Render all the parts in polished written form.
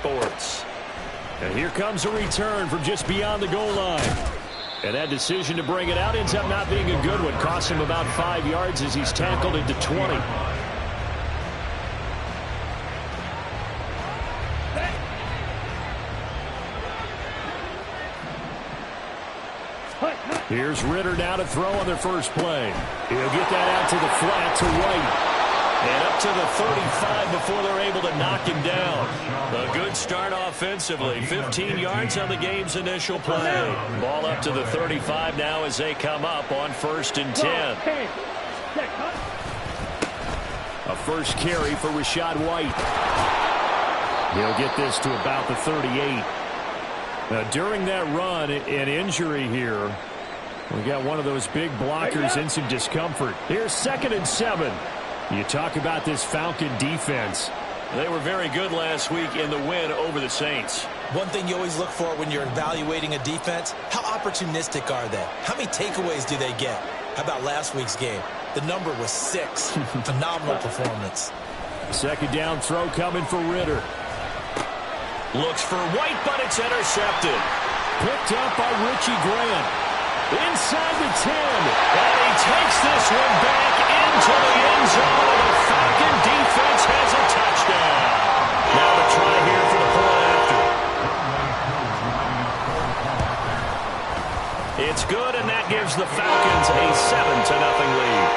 Sports. And here comes a return from just beyond the goal line. And that decision to bring it out ends up not being a good one. Costs him about 5 yards as he's tackled into 20. Here's Ritter now to throw on their first play. He'll get that out to the flat to White. And up to the 35 before they're able to knock him down. A good start offensively. 15 yards on the game's initial play. Ball up to the 35 now as they come up on 1st and 10. A first carry for Rachaad White. He'll get this to about the 38. Now, during that run, an injury here. We got one of those big blockers in some discomfort. Here's 2nd and 7. You talk about this Falcon defense. They were very good last week in the win over the Saints. One thing you always look for when you're evaluating a defense, how opportunistic are they? How many takeaways do they get? How about last week's game? The number was 6. Phenomenal performance. 2nd down throw coming for Ritter. Looks for White, but it's intercepted. Picked up by Richie Grant. Inside the 10. And he takes this one back into the end zone. And the Falcon defense has a touchdown. Now the try here for the point after. It's good, and that gives the Falcons a 7-0 lead.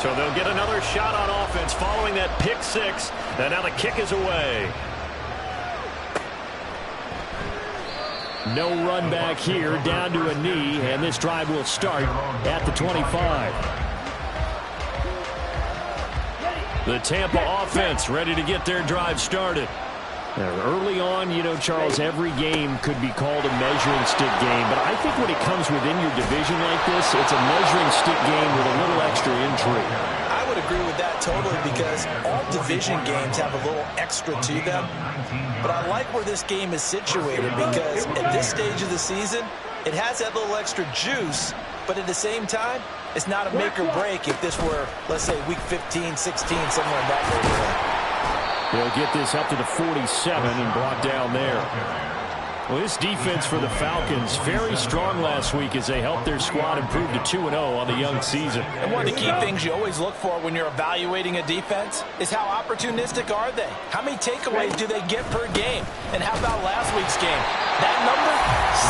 So they'll get another shot on offense following that pick 6. And now the kick is away. No run back here, down to a knee, and this drive will start at the 25. The Tampa offense ready to get their drive started. Early on, you know, Charles, every game could be called a measuring stick game, but I think when it comes within your division like this, it's a measuring stick game with a little extra intrigue. I would agree with that totally because all division games have a little extra to them, but I like where this game is situated because at this stage of the season, it has that little extra juice, but at the same time, it's not a make or break if this were, let's say, week 15, 16, somewhere in that neighborhood. They'll get this up to the 47 and brought down there. Well, this defense for the Falcons, very strong last week as they helped their squad improve to 2-0 on the young season. And one of the key things you always look for when you're evaluating a defense is how opportunistic are they? How many takeaways do they get per game? And how about last week's game? That number,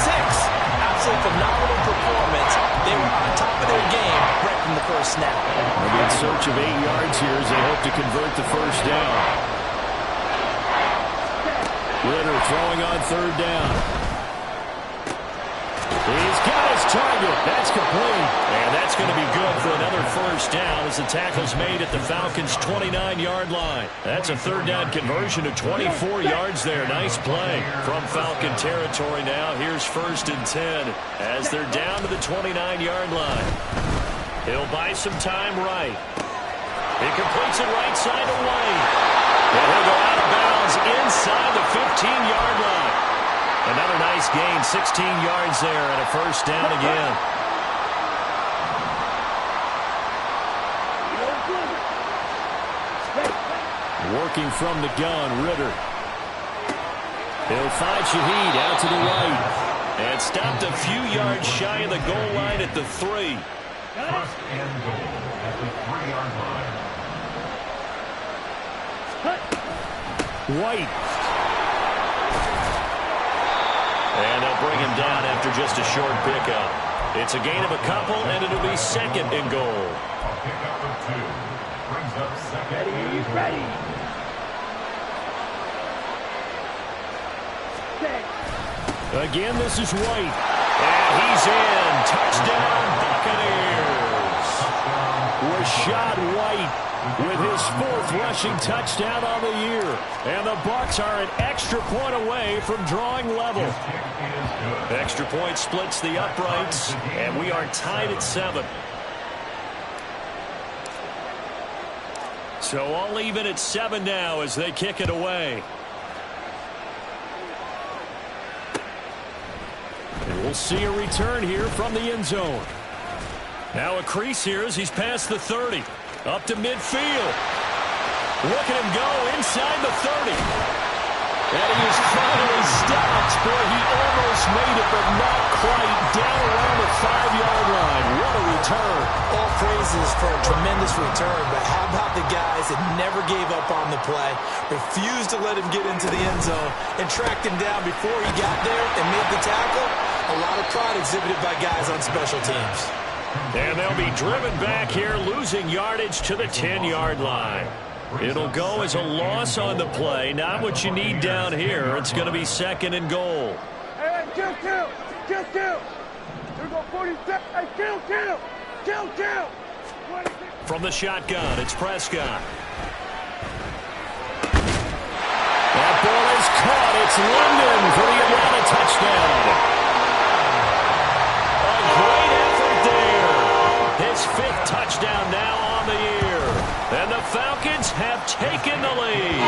6. Absolutely phenomenal performance. They were on top of their game right from the first snap. They'll be in search of 8 yards here as they hope to convert the first down. Ritter throwing on 3rd down. He's got his target. That's complete. And that's going to be good for another first down as the tackle's made at the Falcons' 29-yard line. That's a 3rd down conversion of 24 yards there. Nice play from Falcon territory now. Here's 1st and 10 as they're down to the 29-yard line. He'll buy some time right. He completes it right side to White. And he'll go out of bounds inside the 15-yard line. Another nice gain, 16 yards there, and a first down again. Working from the gun, Ritter. He'll find Shaheed out to the right. And stopped a few yards shy of the goal line at the 3. 1st and goal at the 3-yard line. White. And they'll bring him down after just a short pickup. It's a gain of a couple, and it'll be 2nd and goal. A pickup of 2. Brings up 2nd. Ready. Again, this is White. And he's in. Touchdown, Buccaneers. Rachaad White with his 4th rushing touchdown on the year. And the Bucs are an extra point away from drawing level. Extra point splits the uprights, and we are tied at 7. So all even at 7 now as they kick it away. And we'll see a return here from the end zone. Now a crease here as he's past the 30. Up to midfield. Look at him go inside the 30. And he is finally stopped. Boy, he almost made it, but not quite. Down around the 5-yard line. What a return. All praises for a tremendous return, but how about the guys that never gave up on the play, refused to let him get into the end zone, and tracked him down before he got there and made the tackle? A lot of pride exhibited by guys on special teams. And they'll be driven back here, losing yardage to the 10-yard line. It'll go as a loss on the play. Not what you need down here. It's going to be 2nd and goal. Hey, kill. Here we go, 46. Hey, kill. From the shotgun, it's Prescott. That ball is caught. It's London for the Atlanta touchdown. A great effort there. His 5th touchdown now on the year. And the Falcons have taken the lead.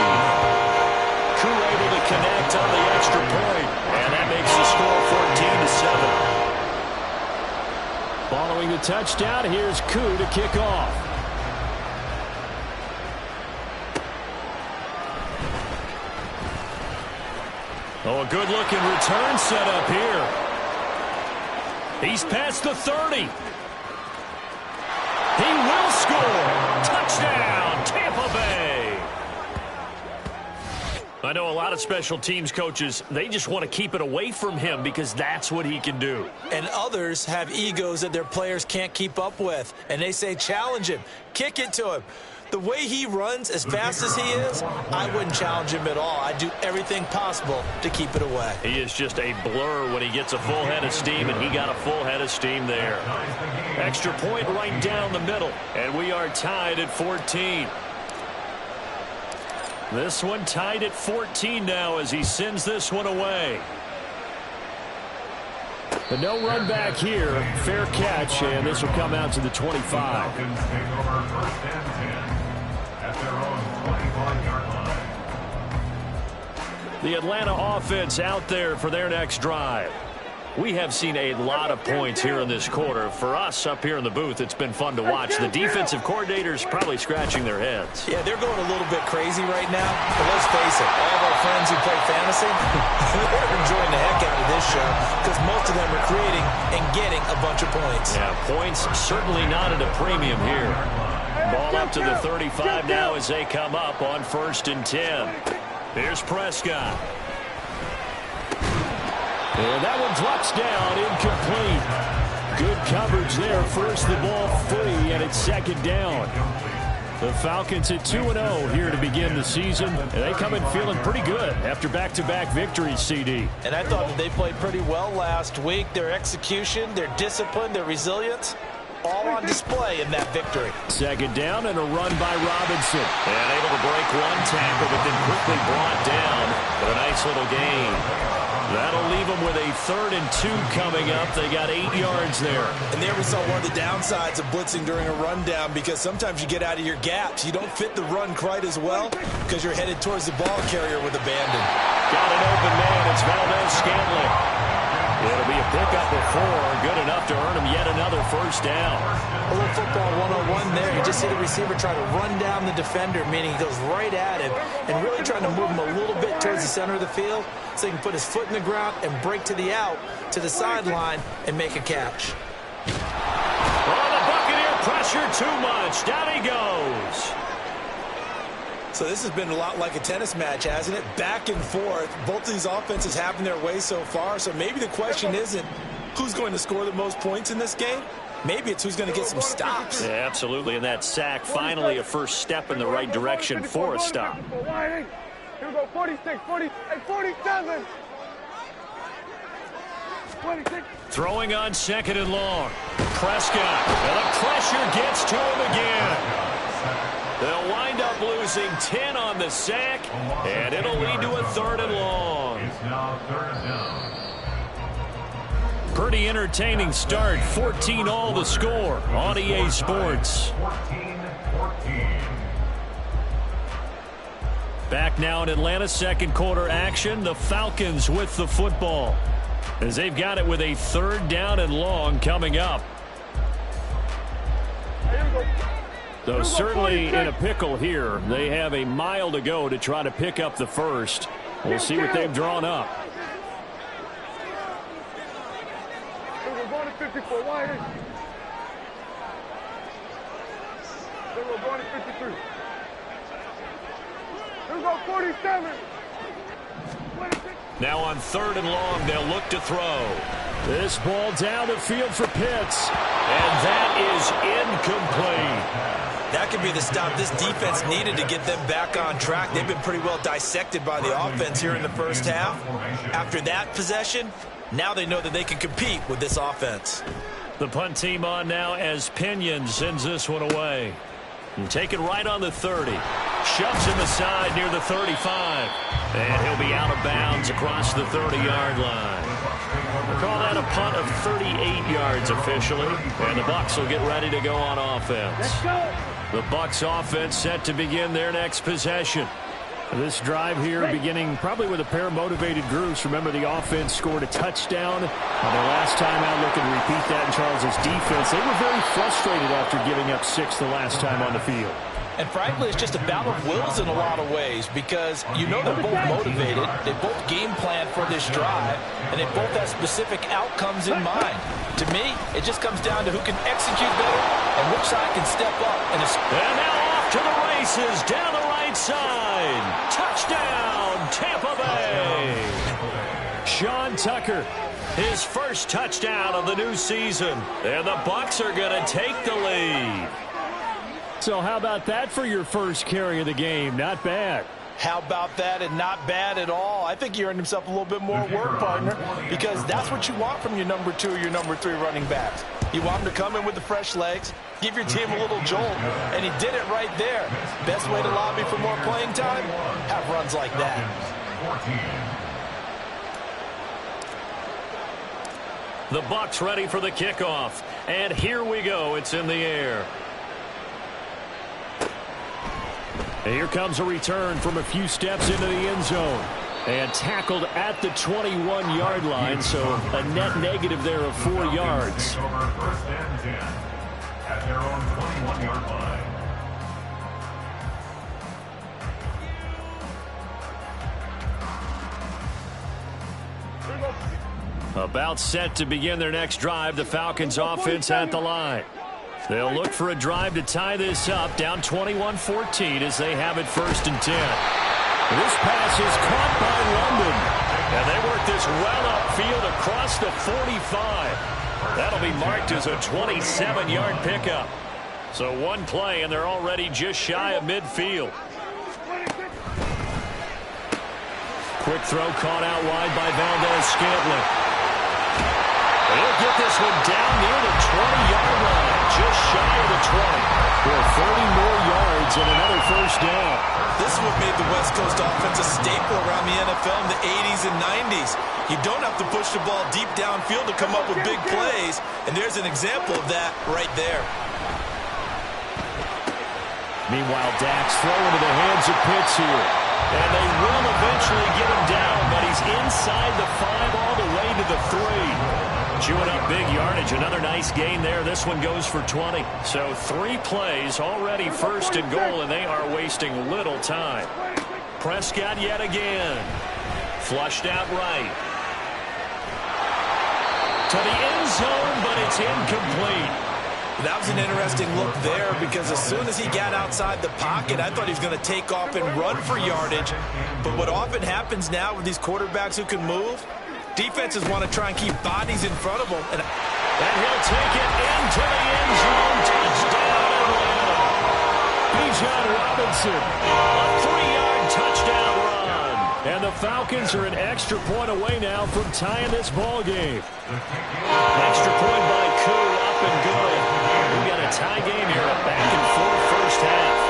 Koo able to connect on the extra point. And that makes the score 14-7. Following the touchdown, here's Koo to kick off. Oh, a good-looking return set up here. He's past the 30. He will score. Touchdown, Tampa Bay. I know a lot of special teams coaches, they just want to keep it away from him because that's what he can do. And others have egos that their players can't keep up with. And they say, challenge him. Kick it to him. The way he runs as fast as he is, I wouldn't challenge him at all. I'd do everything possible to keep it away. He is just a blur when he gets a full head of steam, and he got a full head of steam there. Extra point right down the middle, and we are tied at 14. This one tied at 14 now as he sends this one away. But no run back here. Fair catch, and this will come out to the 25. Falcons take over 1st and 10 at their own 25-yard line. The Atlanta offense out there for their next drive. We have seen a lot of points here in this quarter. For us up here in the booth, it's been fun to watch. The defensive coordinators probably scratching their heads. Yeah, they're going a little bit crazy right now. But let's face it, all of our friends who play fantasy, they're enjoying the heck out of this show because most of them are creating and getting a bunch of points. Yeah, points certainly not at a premium here. Ball up to the 35 now as they come up on 1st and 10. Here's Prescott. And that one drops down, incomplete. Good coverage there. First the ball free, and it's 2nd down. The Falcons at 2-0 here to begin the season. And they come in feeling pretty good after back-to-back victories, CD. And I thought that they played pretty well last week. Their execution, their discipline, their resilience, all on display in that victory. 2nd down and a run by Robinson. And able to break one tackle, but then quickly brought down. But a nice little gain. That'll leave them with a 3rd and 2 coming up. They got 8 yards there. And there we saw one of the downsides of blitzing during a rundown because sometimes you get out of your gaps. You don't fit the run quite as well because you're headed towards the ball carrier with abandon. Got an open man. It's Valdez-Scantling. It'll be a pickup of 4. Good enough to earn him yet another 1st down. A little football 101 there. You just see the receiver try to run down the defender, meaning he goes right at him and really trying to move him a little bit towards the center of the field so he can put his foot in the ground and break to the out, to the sideline, and make a catch. Oh, the Buccaneer pressure too much. Down he goes. So this has been a lot like a tennis match, hasn't it? Back and forth. Both of these offenses having their way so far. So maybe the question isn't who's going to score the most points in this game. Maybe it's who's going to get some stops. Yeah, absolutely. And that sack, finally a first step in the right direction for a stop. Here we go, 46, 40, and 47. 26. Throwing on 2nd and long. Prescott. And the pressure gets to him again. They'll wind up losing 10 on the sack, and it'll lead to a 3rd and long. It's now 3rd down. Pretty entertaining start. 14 all the score on EA Sports. 14-14. Back now in Atlanta, 2nd quarter action. The Falcons with the football as they've got it with a 3rd down and long coming up. Though certainly in a pickle here. They have a mile to go to try to pick up the first. We'll see what they've drawn up. We're going to 54 wide. We're going to 53. We're going 47. Now on 3rd and long, they'll look to throw. This ball down the field for Pitts. And that is incomplete. That could be the stop this defense needed to get them back on track. They've been pretty well dissected by the offense here in the first half. After that possession, now they know that they can compete with this offense. The punt team on now as Pinion sends this one away. And take it right on the 30. Shoves him aside near the 35. And he'll be out of bounds across the 30-yard line. We'll call that a punt of 38 yards officially. And the Bucs will get ready to go on offense. The Bucs offense set to begin their next possession. This drive here beginning probably with a pair of motivated groups. Remember, the offense scored a touchdown on their last time out. Looking to repeat that in Charles's defense. They were very frustrated after giving up 6 the last time on the field. And frankly, it's just a battle of wills in a lot of ways because you know they're both motivated. They both game plan for this drive, and they both have specific outcomes in mind. To me, it just comes down to who can execute better and which side can step up. And now off to the races down the right side. Touchdown, Tampa Bay. Sean Tucker, his first touchdown of the new season. And the Bucs are going to take the lead. So how about that for your first carry of the game? Not bad. How about that, and not bad at all. I think he earned himself a little bit more work, partner, because that's what you want from your number 2 or your number 3 running backs. You want him to come in with the fresh legs, give your team a little jolt, and he did it right there. Best way to lobby for more playing time? Have runs like that. The Bucs ready for the kickoff. And here we go. It's in the air. And here comes a return from a few steps into the end zone. And tackled at the 21-yard line, so a net negative there of 4 yards. First and 10 at their own 21-yard line. About set to begin their next drive, the Falcons offense at the line. They'll look for a drive to tie this up, down 21-14 as they have it 1st and 10. This pass is caught by London. And they work this well upfield across the 45. That'll be marked as a 27-yard pickup. So one play, and they're already just shy of midfield. Quick throw caught out wide by Valdez-Scantling. He'll get this one down near the 20-yard line, just shy of the 20. For 30 more yards and another first down. This is what made the West Coast offense a staple around the NFL in the 80s and 90s. You don't have to push the ball deep downfield to come up with big plays, and there's an example of that right there. Meanwhile, Dak's throw into the hands of Pitts here. And they will eventually get him down, but he's inside the 5 all the way to the 3. Chewing up big yardage. Another nice gain there. This one goes for 20. So 3 plays already 1st and goal, and they are wasting little time. Prescott yet again. Flushed out right. To the end zone, but it's incomplete. That was an interesting look there because as soon as he got outside the pocket, I thought he was going to take off and run for yardage. But what often happens now with these quarterbacks who can move, defenses want to try and keep bodies in front of them. And he'll take it into the end zone. Touchdown, Atlanta. Bijan Robinson, a 3-yard touchdown run. And the Falcons are an extra point away now from tying this ball game. Extra point by Koo, up and good. We've got a tie game here, a back-and-forth first half.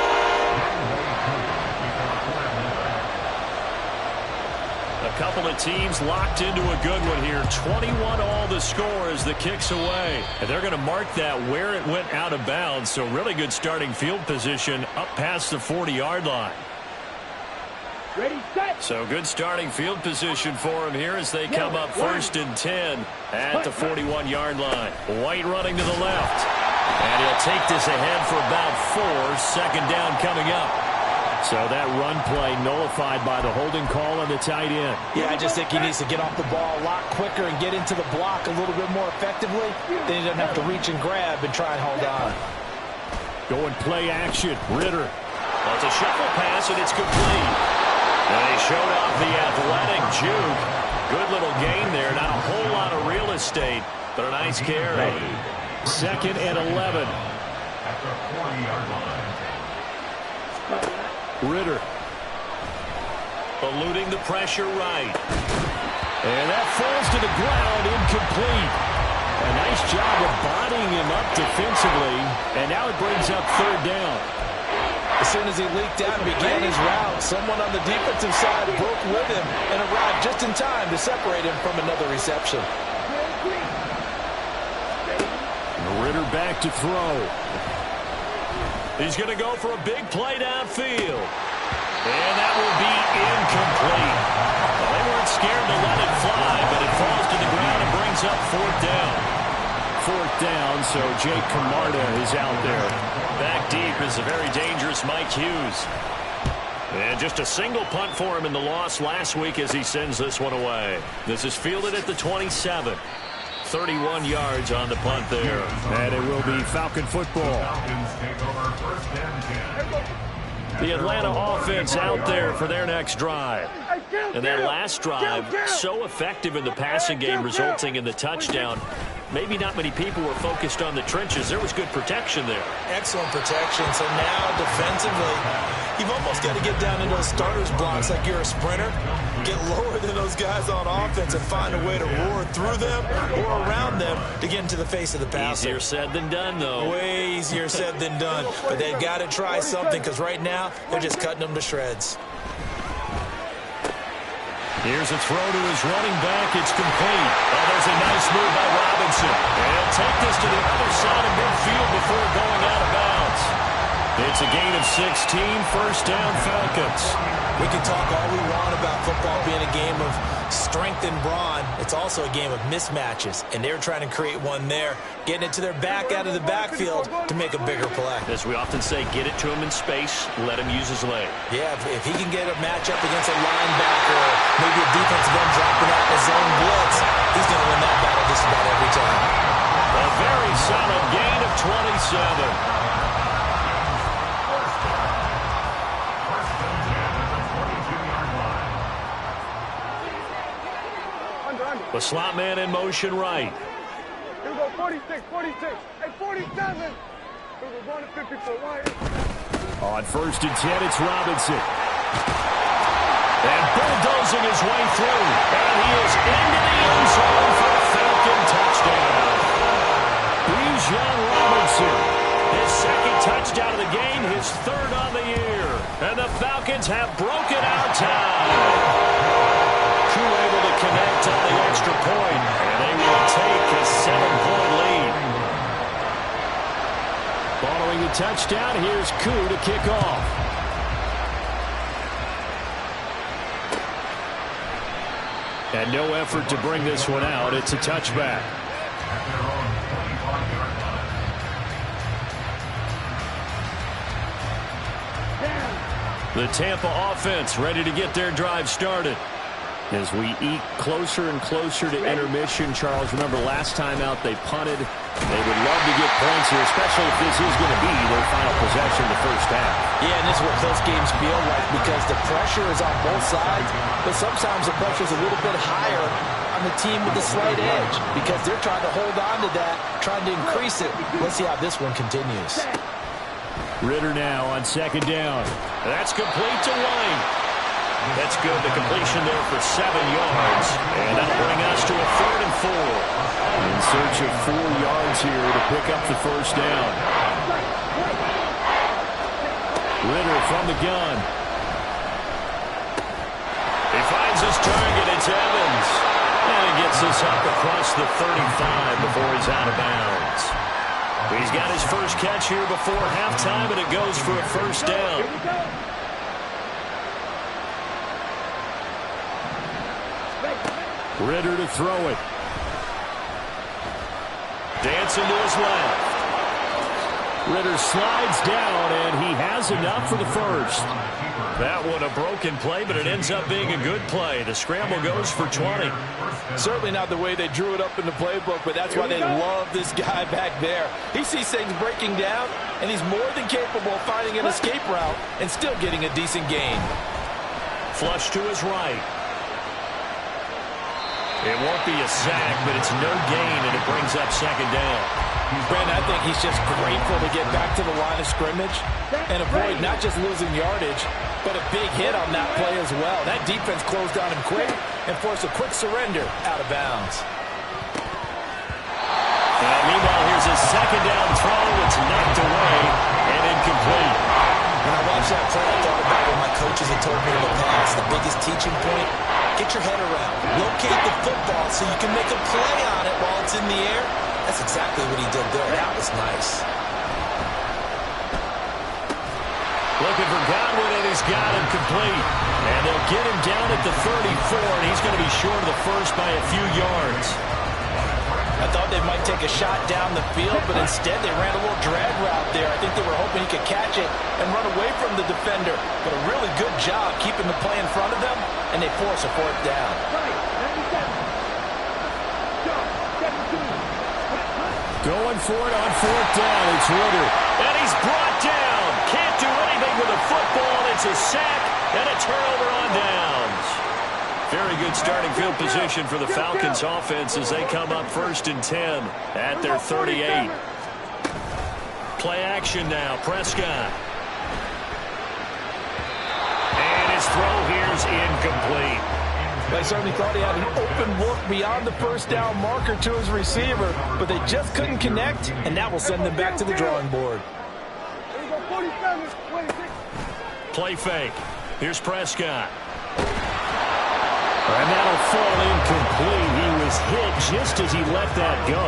A couple of teams locked into a good one here. 21 all the score as the kick's away. And they're going to mark that where it went out of bounds. So really good starting field position up past the 40-yard line. Ready, set. So good starting field position for them here as they come up 1st and 10 at the 41-yard line. White running to the left. And he'll take this ahead for about 4. Second down coming up. So that run play nullified by the holding call on the tight end. Yeah, I just think he needs to get off the ball a lot quicker and get into the block a little bit more effectively. Then he doesn't have to reach and grab and try and hold on. Going play action. Ritter. Well, it's a shuffle pass, and it's complete. And he showed off the athletic juke. Good little gain there. Not a whole lot of real estate, but a nice carry. Second and 11. At the 40-yard line. Ritter. Eluding the pressure right. And that falls to the ground, incomplete. A nice job of bodying him up defensively. And now it brings up third down. As soon as he leaked out and began his route, someone on the defensive side broke with him and arrived just in time to separate him from another reception. Ritter back to throw. He's going to go for a big play downfield. And that will be incomplete. Well, they weren't scared to let it fly, but it falls to the ground and brings up fourth down. Fourth down, so Jake Camarda is out there. Back deep is a very dangerous Mike Hughes. And just a single punt for him in the loss last week as he sends this one away. This is fielded at the 27. 31 yards on the punt there. And it will be Falcon football. Falcons take over first and 10. The Atlanta offense out there for their next drive. And that last drive, so effective in the passing game, resulting in the touchdown. Maybe not many people were focused on the trenches. There was good protection there. Excellent protection. So now defensively, you've almost got to get down into those starters blocks like you're a sprinter. Get lower than those guys on offense and find a way to roar through them or around them to get into the face of the passer. Easier said than done, though. Way easier said than done. But they've got to try something because right now they're just cutting them to shreds. Here's a throw to his running back. It's complete. Oh, there's a nice move by Robinson. And he'll take this to the other side of midfield before going out of bounds. It's a gain of 16, first down Falcons. We can talk all we want about football being a game of strength and brawn. It's also a game of mismatches, and they're trying to create one there, getting it to their back out of the backfield to make a bigger play. As we often say, get it to him in space, let him use his leg. Yeah, if he can get a matchup against a linebacker or maybe a defensive end dropping out in a zone blitz, he's going to win that battle just about every time. A very solid gain of 27. The slot man in motion right. Here we go, 46, 46. Hey, 47. Here we go, going to 54. Wide. On first and 10, it's Robinson. And bulldozing his way through. And he is into the end zone for a Falcon touchdown. Bijan Robinson. His second touchdown of the game, his third on the year. And the Falcons have broken our tie. Crew able to connect on the extra point, and they will take a 7-point lead. Following the touchdown, here's Koo to kick off. And no effort to bring this one out. It's a touchback. The Tampa offense ready to get their drive started. As we eke closer and closer to intermission, Charles, remember last time out they punted. They would love to get points here, especially if this is going to be their final possession the first half. Yeah, and this is what close games feel like because the pressure is on both sides, but sometimes the pressure is a little bit higher on the team with the slight edge because they're trying to hold on to that, trying to increase it. Let's see how this one continues. Ritter now on second down. That's complete to White. That's good. The completion there for 7 yards. And that'll bring us to a 3rd and 4. In search of 4 yards here to pick up the first down. Ritter from the gun. He finds his target. It's Evans. And he gets us up across the 35 before he's out of bounds. He's got his first catch here before halftime, and it goes for a first down. Ritter to throw it. Dancing to his left. Ritter slides down, and he has enough for the first. That one a broken play, but it ends up being a good play. The scramble goes for 20. Certainly not the way they drew it up in the playbook, but that's why they love this guy back there. He sees things breaking down, and he's more than capable of finding an escape route and still getting a decent gain. Flush to his right. It won't be a sack, but it's no gain, and it brings up second down. Brent, I think he's just grateful to get back to the line of scrimmage and avoid not just losing yardage, but a big hit on that play as well. That defense closed on him quick and forced a quick surrender out of bounds. And meanwhile, here's a second down throw. It's knocked away and incomplete. When I watched that play, I thought about what my coaches had told me in the past. The biggest teaching point, get your head around. Locate the football so you can make a play on it while it's in the air. That's exactly what he did there. That was nice. Looking for Godwin, and he's got him complete. And they'll get him down at the 34, and he's going to be short of the first by a few yards. I thought they might take a shot down the field, but instead they ran a little drag route there. I think they were hoping he could catch it and run away from the defender. But a really good job keeping the play in front of them, and they force a fourth down. Going for it on fourth down. It's Ritter. And he's brought down. Can't do anything with a football. It's a sack and a turnover on downs. Very good starting field position for the Falcons offense as they come up 1st and 10 at their 38. Play action now. Prescott. And his throw here's incomplete. They certainly thought he had an open look beyond the first down marker to his receiver, but they just couldn't connect, and that will send them back to the drawing board. Play fake. Here's Prescott. And that'll fall incomplete. He was hit just as he let that go.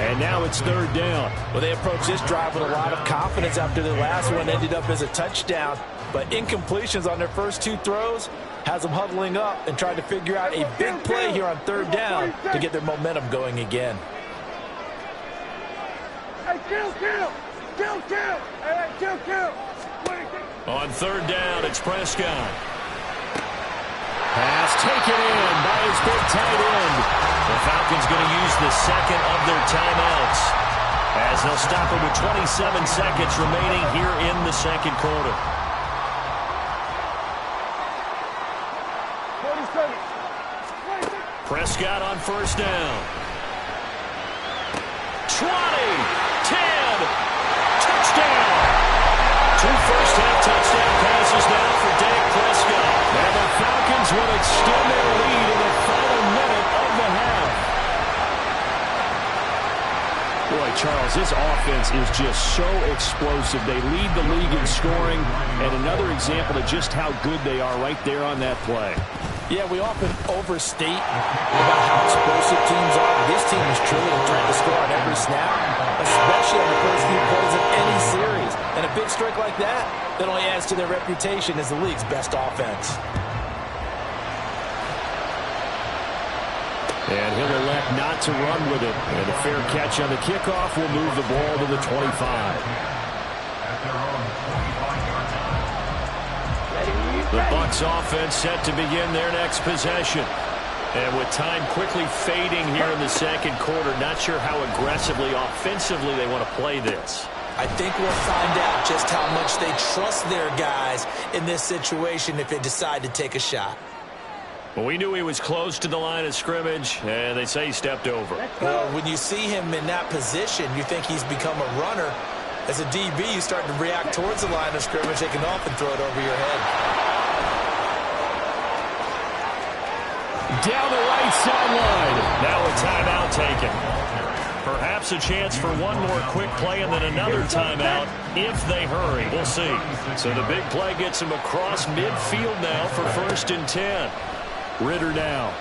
And now it's 3rd down. Well, they approached this drive with a lot of confidence after the last one ended up as a touchdown. But incompletions on their first 2 throws has them huddling up and trying to figure out a big play here on 3rd down to get their momentum going again. Hey, kill! Hey, kill! On 3rd down, it's Prescott. Pass taken in by his big tight end. The Falcons going to use the second of their timeouts as they'll stop it with 27 seconds remaining here in the second quarter. 47. Prescott on 1st down. 20, 10, touchdown. 2 first-half touchdown passes now for Dak Prescott. And the Falcons will extend their lead in the final minute of the half. Boy, Charles, this offense is just so explosive. They lead the league in scoring, and another example of just how good they are right there on that play. Yeah, we often overstate about how explosive teams are. This team is truly trying to score on every snap, especially on the first few plays of any series. And a big streak like that only adds to their reputation as the league's best offense. And he'll elect not to run with it. And a fair catch on the kickoff will move the ball to the 25. The Bucs offense set to begin their next possession. And with time quickly fading here in the second quarter, not sure how aggressively, offensively they want to play this. I think we'll find out just how much they trust their guys in this situation if they decide to take a shot. Well, we knew he was close to the line of scrimmage, and they say he stepped over. Well, when you see him in that position, you think he's become a runner. As a DB, you start to react towards the line of scrimmage, they can often throw it over your head. Down the right sideline. Now a timeout taken. Perhaps a chance for one more quick play and then another timeout if they hurry. We'll see. So the big play gets him across midfield now for 1st and 10. Ritter now.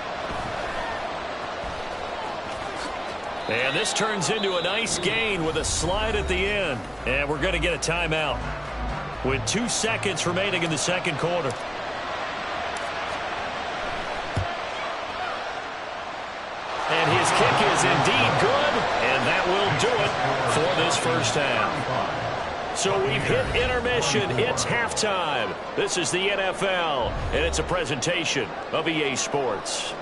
And this turns into a nice gain with a slide at the end. And we're going to get a timeout with 2 seconds remaining in the second quarter. And his kick is indeed good, and that will do it for the this first half. So we've hit intermission. It's halftime. This is the NFL, and it's a presentation of EA Sports.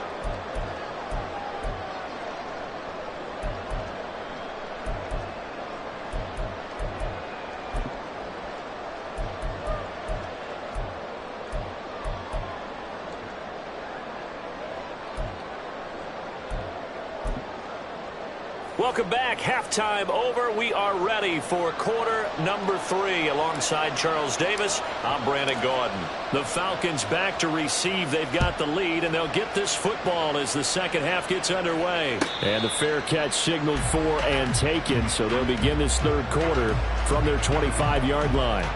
Welcome back. Halftime over. We are ready for quarter number 3. Alongside Charles Davis, I'm Brandon Gordon. The Falcons back to receive. They've got the lead, and they'll get this football as the second half gets underway. And the fair catch signaled for and taken, so they'll begin this third quarter from their 25-yard line.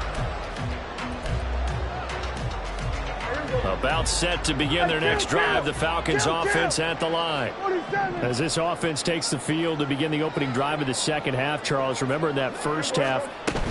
About set to begin their next drive. The Falcons offense at the line. As this offense takes the field to begin the opening drive of the second half, Charles, remember in that first half,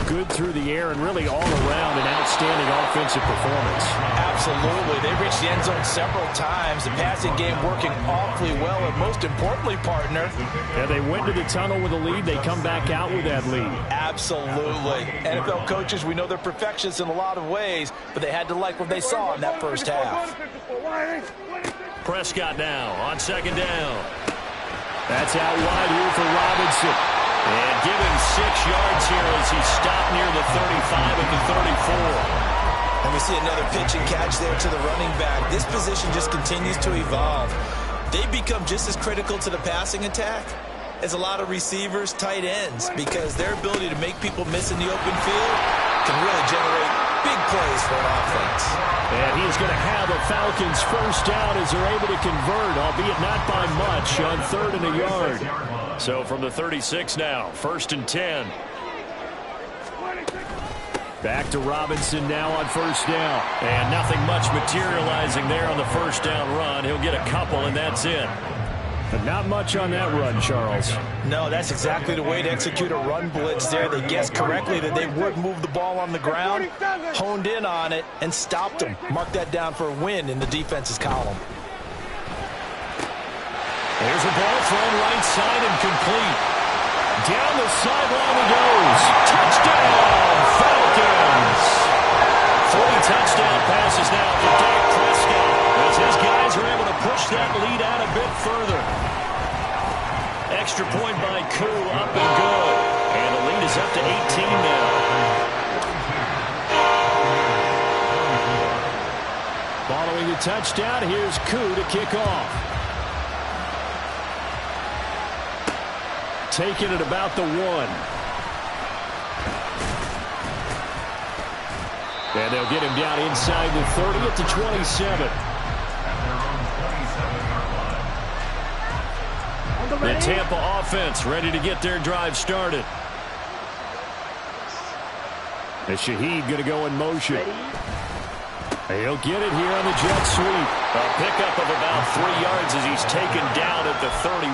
good through the air and really all around an outstanding offensive performance. Absolutely. They reached the end zone several times. The passing game working awfully well, and most importantly, partner. Yeah, they went to the tunnel with a lead. They come back out with that lead. Absolutely. NFL coaches, we know they're perfectionists in a lot of ways, but they had to like what they saw in that first half. Prescott now on second down. That's out wide here for Robinson. And given 6 yards here as he stopped near the 35 at the 34. And we see another pitch and catch there to the running back. This position just continues to evolve. They become just as critical to the passing attack as a lot of receivers, tight ends, because their ability to make people miss in the open field can really generate big plays for an offense. And he's going to have a Falcons first down as they're able to convert, albeit not by much, on 3rd and a yard. So from the 36 now, 1st and 10. Back to Robinson now on first down. And nothing much materializing there on the first down run. He'll get a couple, and that's it. But not much on that run, Charles. No, that's exactly the way to execute a run blitz there. They guessed correctly that they would move the ball on the ground, honed in on it, and stopped them. Mark that down for a win in the defense's column. There's a ball thrown right side and complete. Down the sideline he goes. Touchdown, Falcons! 3 touchdown passes now for Dak Prescott, as his guys are able to push that lead out a bit further. Extra point by Koo, up and good. And the lead is up to 18 now. Following the touchdown, here's Koo to kick off. Taking it about the 1. And they'll get him down inside the 30 at the 27. The Tampa offense ready to get their drive started. And Shaheed going to go in motion. He'll get it here on the jet sweep. A pickup of about 3 yards as he's taken down at the 31.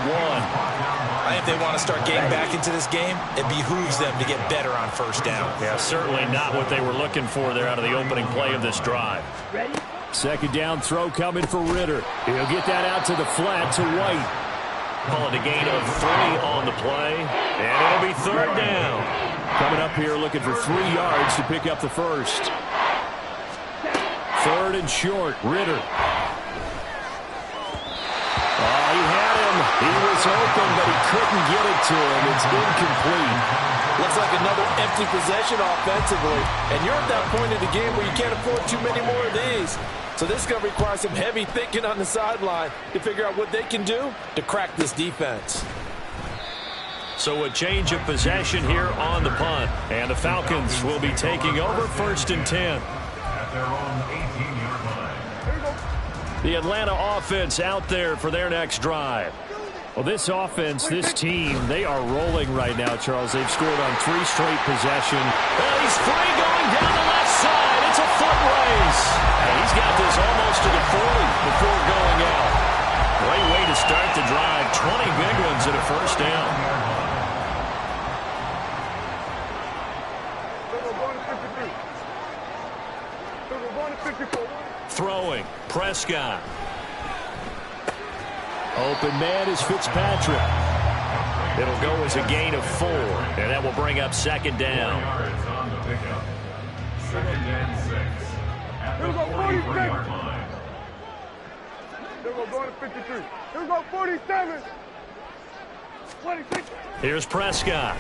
I think they want to start getting back into this game. It behooves them to get better on first down. Yeah, certainly not what they were looking for there out of the opening play of this drive. Ready? Second down throw coming for Ritter. He'll get that out to the flat to White. Calling a gain of 3 on the play. And it'll be 3rd down. Coming up here looking for 3 yards to pick up the first. 3rd and short, Ritter. Oh, he had him. He was open, but he couldn't get it to him. It's incomplete. Looks like another empty possession offensively. And you're at that point in the game where you can't afford too many more of these. So this is going to require some heavy thinking on the sideline to figure out what they can do to crack this defense. So a change of possession here on the punt. And the Falcons will be taking over 1st and 10. At their own 18-yard line. The Atlanta offense out there for their next drive. Well, this offense, this team, they are rolling right now, Charles. They've scored on 3 straight possessions. Well, he's free going down the left side. It's a foot race. And he's got this almost to the 40 before going out. Great way to start the drive. 20 big ones at a first down. Throwing, Prescott. Open man is Fitzpatrick. It'll go as a gain of 4, and that will bring up second down. Yards on the pickup. Second and 6 at the 40-yard line. Here we go, going to 53. Here we go, 47. 26. Here's Prescott.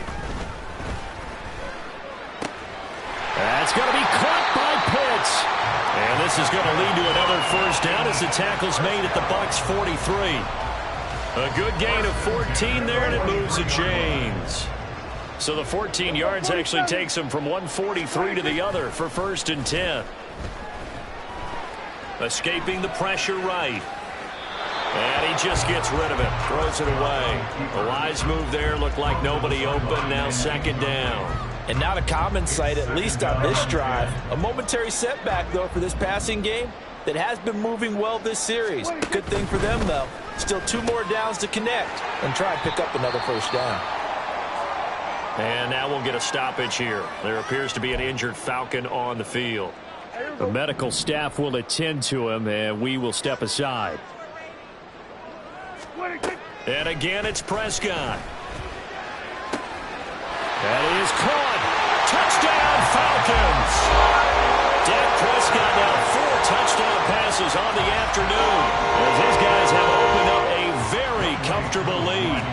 That's going to be caught by Pitts. And this is going to lead to another first down as the tackle's made at the Bucs 43. A good gain of 14 there, and it moves the chains. So the 14 yards actually takes him from 143 to the other for 1st and 10. Escaping the pressure right. And he just gets rid of it. Throws it away. A wise move there. Looked like nobody open. Now second down. And not a common sight, at least on this drive. A momentary setback, though, for this passing game that has been moving well this series. Good thing for them, though. Still 2 more downs to connect and try and pick up another first down. And now we'll get a stoppage here. There appears to be an injured Falcon on the field. The medical staff will attend to him, and we will step aside. And again, it's Prescott. That is caught. Touchdown, Falcons. Dak Prescott now 4 touchdown passes on the afternoon as his guys have opened up a very comfortable lead.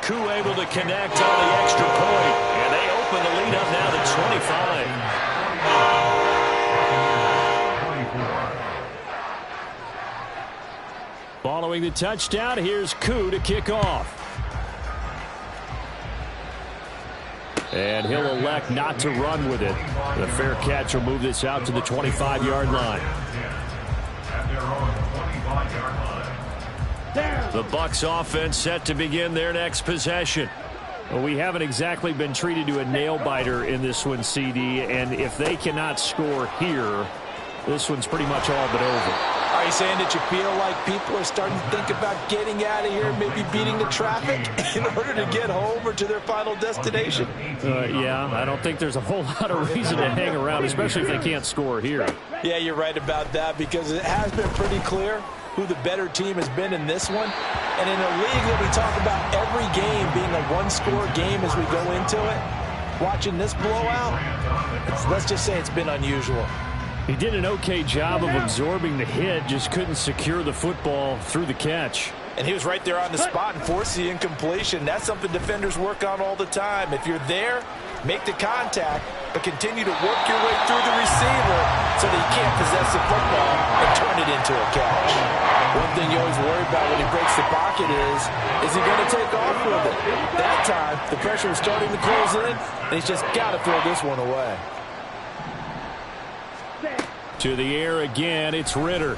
Koo able to connect on the extra point, and they open the lead up now to 25. Following the touchdown, here's Koo to kick off. And he'll elect not to run with it. The fair catch will move this out to the 25-yard line. The Bucs offense set to begin their next possession. Well, we haven't exactly been treated to a nail-biter in this one, CD, and if they cannot score here, this one's pretty much all but over. Are you saying that you feel like people are starting to think about getting out of here, maybe beating the traffic in order to get home or to their final destination? Yeah, I don't think there's a whole lot of reason to hang around, especially if they can't score here. Yeah, you're right about that because it has been pretty clear who the better team has been in this one. And in a league that we talk about every game being a one-score game as we go into it, watching this blowout, let's just say it's been unusual. He did an okay job of absorbing the hit, just couldn't secure the football through the catch. And he was right there on the spot and forced the incompletion. That's something defenders work on all the time. If you're there, make the contact, but continue to work your way through the receiver so that you can't possess the football and turn it into a catch. One thing you always worry about when he breaks the pocket is he going to take off with it? That time, the pressure was starting to close in, and he's just got to throw this one away. To the air again, it's Ritter.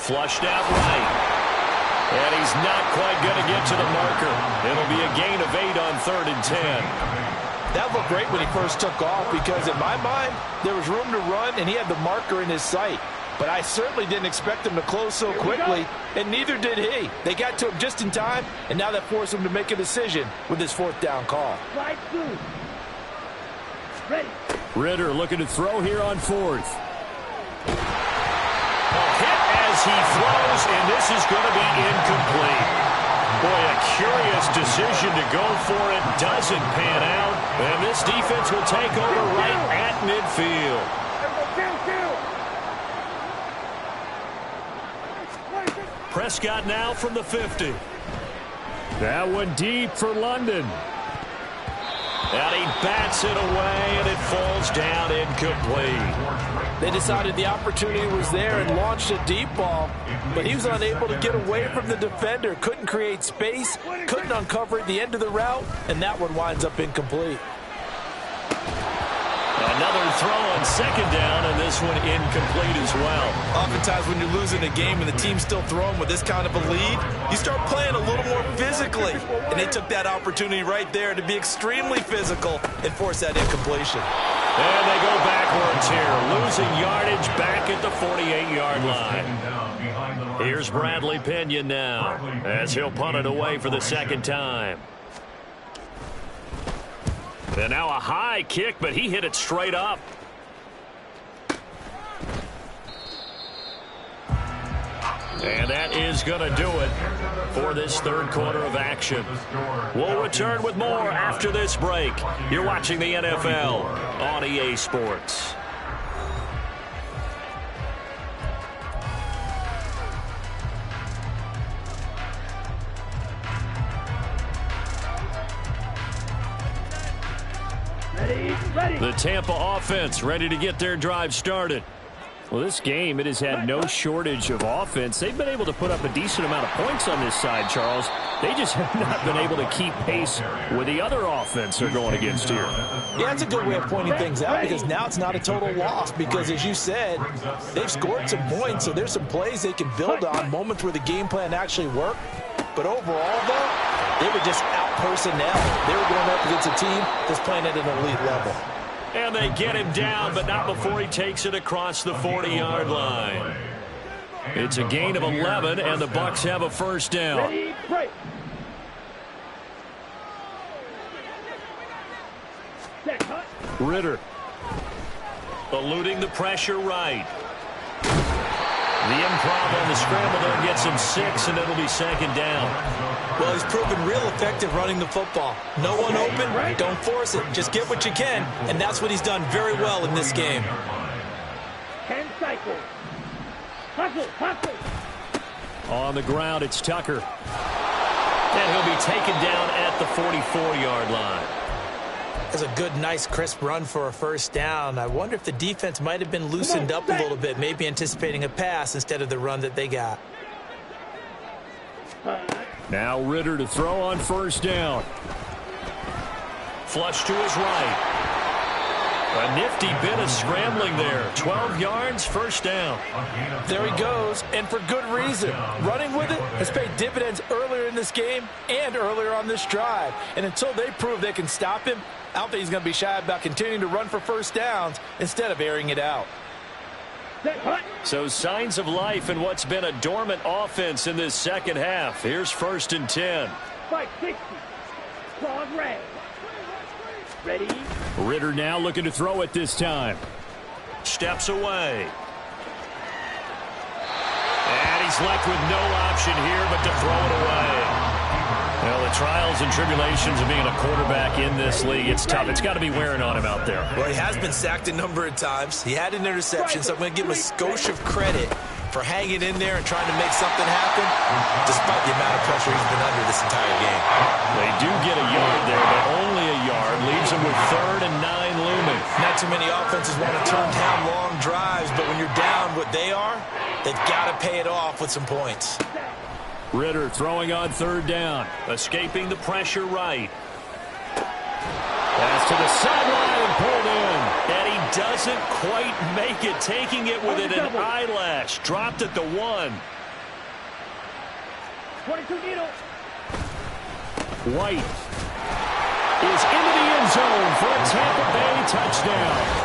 Flushed out right. And he's not quite going to get to the marker. It'll be a gain of 8 on 3rd and 10. That looked great when he first took off because in my mind, there was room to run and he had the marker in his sight. But I certainly didn't expect him to close so quickly, and neither did he. They got to him just in time, and now that forced him to make a decision with his 4th down call. Ready. Ritter looking to throw here on 4th. Hit as he throws, and this is going to be incomplete. Boy, a curious decision to go for it. Doesn't pan out. And this defense will take over right at midfield. Prescott now from the 50. That one deep for London. And he bats it away, and it falls down incomplete. They decided the opportunity was there and launched a deep ball, but he was unable to get away from the defender. Couldn't create space, couldn't uncover at the end of the route, and that one winds up incomplete. Another throw on 2nd down, and this one incomplete as well. Oftentimes when you're losing a game and the team's still throwing with this kind of a lead, you start playing a little more physically. And they took that opportunity right there to be extremely physical and force that incompletion. And they go backwards here, losing yardage back at the 48-yard line. Here's Bradley Pinion now as he'll punt it away for the 2nd time. And now a high kick, but he hit it straight up. And that is going to do it for this third quarter of action. We'll return with more after this break. You're watching the NFL on EA Sports. The Tampa offense ready to get their drive started. Well, this game, it has had no shortage of offense. They've been able to put up a decent amount of points on this side, Charles. They just have not been able to keep pace with the other offense they're going against here. Yeah, it's a good way of pointing things out because now it's not a total loss because, as you said, they've scored some points, so there's some plays they can build on, moments where the game plan actually worked. But overall, though, they were just out-personnel. They were going up against a team that's playing at an elite level. And they get him down, but not before he takes it across the 40-yard line. It's a gain of 11, and the Bucs have a first down. Ritter. Eluding the pressure right. The improv on the scramble there gets him 6, and it'll be second down. Well, he's proven real effective running the football. No one open, don't force it. Just get what you can, and that's what he's done very well in this game. 10 cycles. Hustle. On the ground, it's Tucker. And he'll be taken down at the 44-yard line. That's a good, nice, crisp run for a first down. I wonder if the defense might have been loosened up a little bit, maybe anticipating a pass instead of the run that they got. Now Ritter to throw on first down. Flush to his right. A nifty bit of scrambling there. 12 yards, first down. There he goes, and for good reason. Running with it has paid dividends earlier in this game and earlier on this drive. And until they prove they can stop him, I don't think he's going to be shy about continuing to run for first downs instead of airing it out. So signs of life in what's been a dormant offense in this second half. Here's 1st and 10. 560. Claws red. Ready? Ritter now looking to throw it this time. Steps away. And he's left with no option here but to throw it away. Well, the trials and tribulations of being a quarterback in this league, it's tough. It's got to be wearing on him out there. Well, he has been sacked a number of times. He had an interception, so I'm going to give him a skosh of credit for hanging in there and trying to make something happen, despite the amount of pressure he's been under this entire game. They do get a yard there, but only a yard. Leaves them with 3rd and 9 looming. Not too many offenses want to turn down long drives, but when you're down what they are, they've got to pay it off with some points. Ritter throwing on 3rd down. Escaping the pressure right. Pass to the sideline and pulled in. And he doesn't quite make it. Taking it within an eyelash. Dropped at the 1. 22 needle. White is into the end zone for a Tampa Bay touchdown.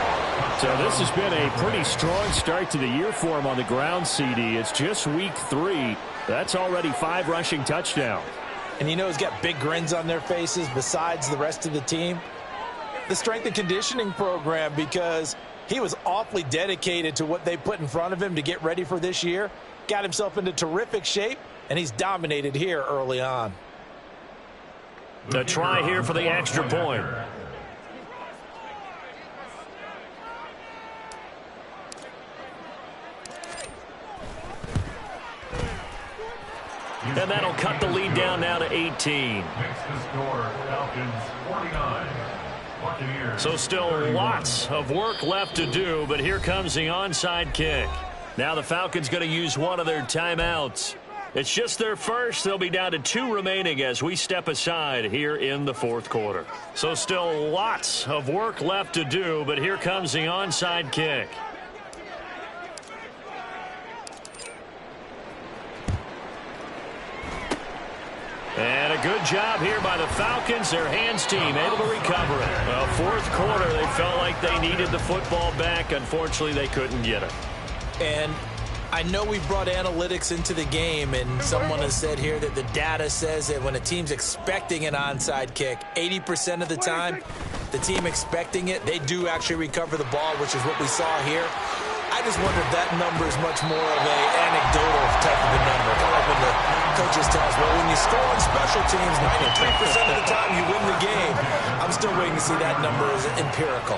So this has been a pretty strong start to the year for him on the ground, CD. It's just week 3. That's already 5 rushing touchdowns. And you know he's got big grins on their faces besides the rest of the team. The strength and conditioning program, because he was awfully dedicated to what they put in front of him to get ready for this year. Got himself into terrific shape, and he's dominated here early on. A try here for the extra point. And that'll cut the lead down now to 18. Makes the score Falcons 49. So still lots of work left to do, but here comes the onside kick. Now the Falcons going to use one of their timeouts. It's just their first. They'll be down to 2 remaining as we step aside here in the 4th quarter. So still lots of work left to do, but here comes the onside kick. And a good job here by the Falcons, their hands team, able to recover it. Well, 4th quarter, they felt like they needed the football back. Unfortunately, they couldn't get it. And I know we brought analytics into the game, and someone has said here that the data says that when a team's expecting an onside kick, 80% of the time, the team expecting it, they do actually recover the ball, which is what we saw here. I just wonder if that number is much more of a anecdotal type of a number. Kind of like when the coaches tell us, well, when you score on special teams, 93% of the time you win the game. I'm still waiting to see that number as empirical.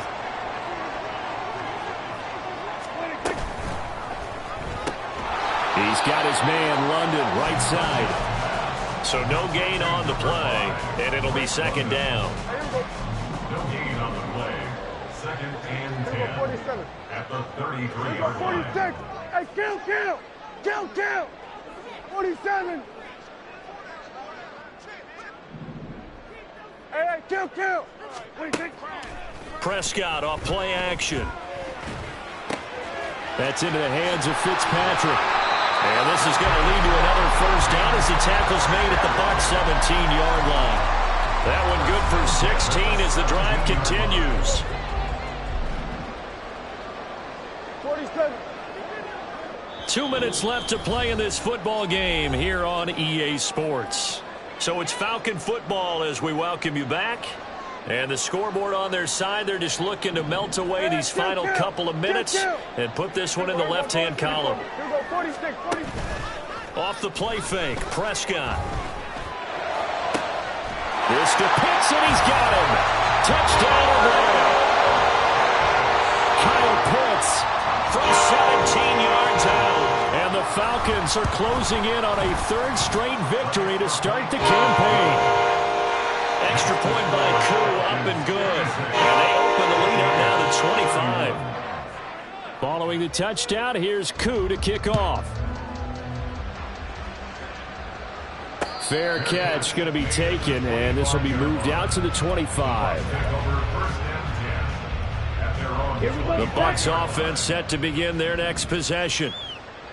He's got his man, London, right side. So no gain on the play, and it'll be second down. No gain on the play. Second and 10. 47. At the 33-yard line. 46. Hey, kill. 47. Hey, kill. 46. Prescott off play action. That's into the hands of Fitzpatrick. And this is going to lead to another first down as the tackle's made at the Bucs 17-yard line. That one good for 16 as the drive continues. 47. 2 minutes left to play in this football game here on EA Sports. So it's Falcon football as we welcome you back. And the scoreboard on their side, they're just looking to melt away these final couple of minutes and put this one in the left-hand column. 46. Off the play fake, Prescott. This to Pitts, and he's got him. Touchdown Atlanta. Kyle Pitts from 17 yards out. And the Falcons are closing in on a third straight victory to start the campaign. Extra point by Koo, up and good. And they open the lead up now to 25. Following the touchdown, here's Koo to kick off. Fair catch going to be taken, and this will be moved out to the 25. The Bucs offense set to begin their next possession.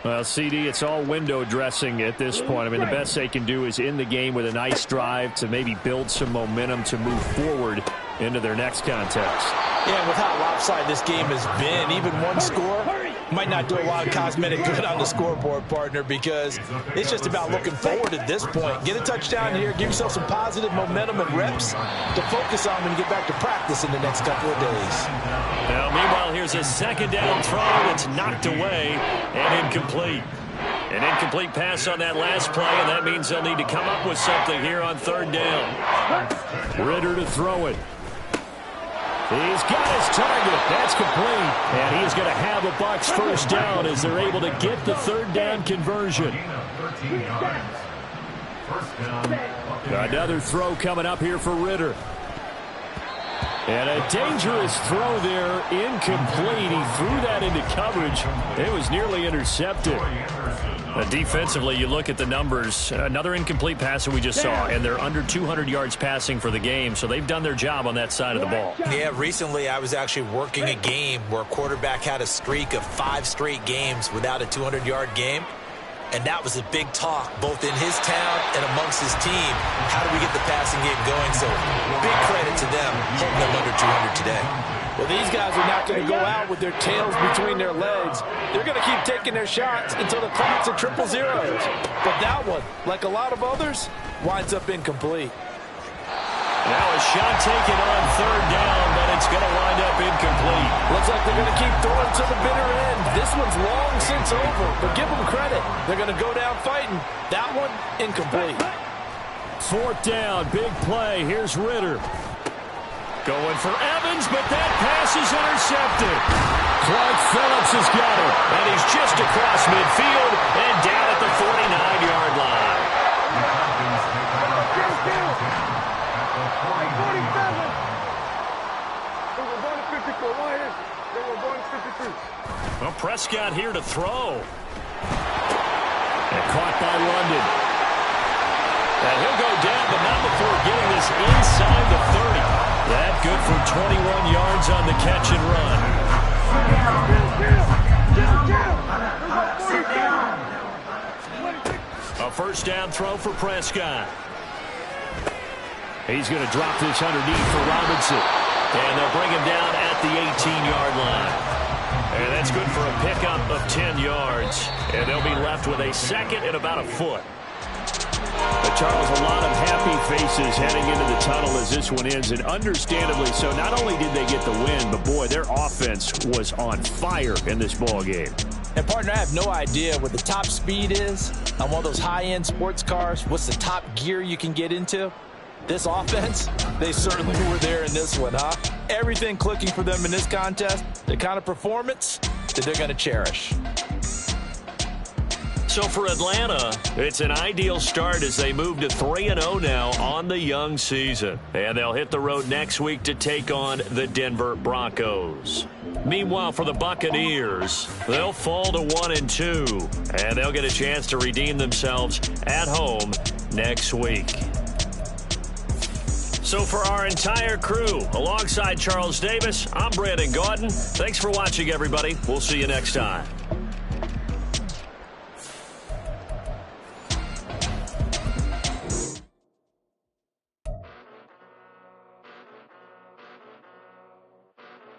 Well, CD, it's all window dressing at this point. I mean, the best they can do is in the game with a nice drive to maybe build some momentum to move forward into their next contest. Yeah, with how lopsided this game has been, even one score might not do a lot of cosmetic good on the scoreboard, partner, because it's just about looking forward at this point. Get a touchdown here, give yourself some positive momentum and reps to focus on when you get back to practice in the next couple of days. Now, meanwhile, here's a second down throw that's knocked away and incomplete. An incomplete pass on that last play, and that means they'll need to come up with something here on third down. Ritter to throw it. He's got his target. That's complete. And he's going to have a Bucs first down as they're able to get the third down conversion. Another throw coming up here for Ritter. And a dangerous throw there, incomplete. He threw that into coverage. It was nearly intercepted. Defensively, you look at the numbers. Another incomplete pass that we just saw, and they're under 200 yards passing for the game, so they've done their job on that side of the ball. Yeah, recently I was actually working a game where a quarterback had a streak of 5 straight games without a 200-yard game. And that was a big talk, both in his town and amongst his team. How do we get the passing game going? So big credit to them, holding them under 200 today. Well, these guys are not going to go out with their tails between their legs. They're going to keep taking their shots until the clock's at 000. But that one, like a lot of others, winds up incomplete. Now a shot taken on third down, but it's going to wind up incomplete. Looks like they're going to keep throwing to the bitter end. This one's long since over, but give them credit. They're going to go down fighting. That one, incomplete. Fourth down, big play. Here's Ritter. Going for Evans, but that pass is intercepted. Clark Phillips has got it, and he's just across midfield and down at the 49-yard line. 47. Well, Prescott here to throw. And caught by London. And he'll go down, but not before getting this inside the 30. That good for 21 yards on the catch and run. A first down throw for Prescott. He's going to drop this underneath for Robinson. And they'll bring him down at the 18-yard line. And that's good for a pickup of 10 yards. And they'll be left with a second and about a foot. The Charles, a lot of happy faces heading into the tunnel as this one ends, and understandably so. Not only did they get the win, but, boy, their offense was on fire in this ball game. And, partner, I have no idea what the top speed is on one of those high-end sports cars. What's the top gear you can get into? This offense, they certainly were there in this one, huh? Everything clicking for them in this contest, the kind of performance that they're going to cherish. So for Atlanta, it's an ideal start as they move to 3-0 now on the young season. And they'll hit the road next week to take on the Denver Broncos. Meanwhile, for the Buccaneers, they'll fall to 1-2. And they'll get a chance to redeem themselves at home next week. So for our entire crew, alongside Charles Davis, I'm Brandon Gaudin. Thanks for watching, everybody. We'll see you next time.